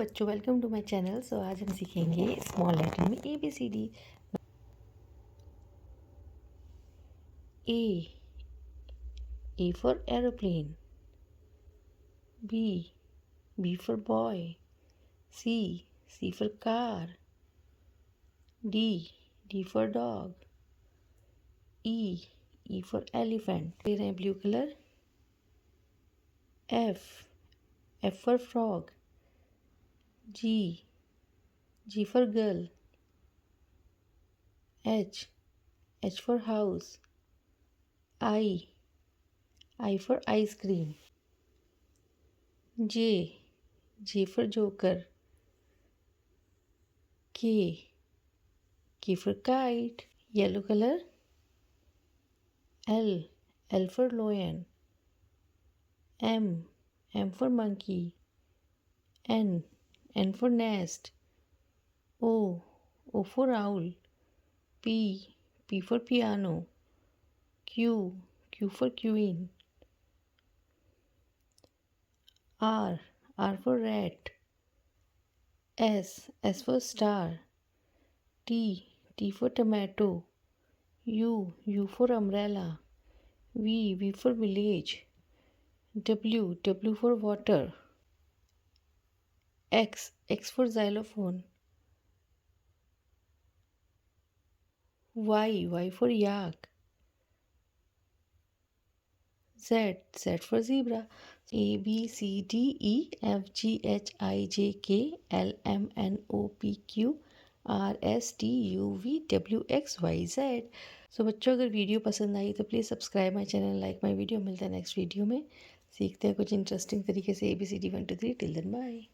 बच्चों, welcome to my channel. सो आज हम सीखेंगे स्मॉल लेटर में ABCD। A for aeroplane. B for boy. C for car. D for dog. E for elephant. ले रहे हैं blue colour. F for frog. G for girl. H for house. I for ice cream. J for joker. K for kite. Yellow color. L for lion. M for monkey. N for nest. O for owl. P for piano. Q for queen. R for rat. S for star. T for tomato. U for umbrella. V for village. W for water. X for xylophone. Y for yak. Z for zebra. ABCDEFGHIJKLMNOPQRSTUVWXYZ। सो बच्चों, अगर video पसंद आई तो please subscribe my channel, like my video. मिलता है next video में। सीखते हैं कुछ इंटरेस्टिंग तरीके से ABCD 1 2 3। Till then bye.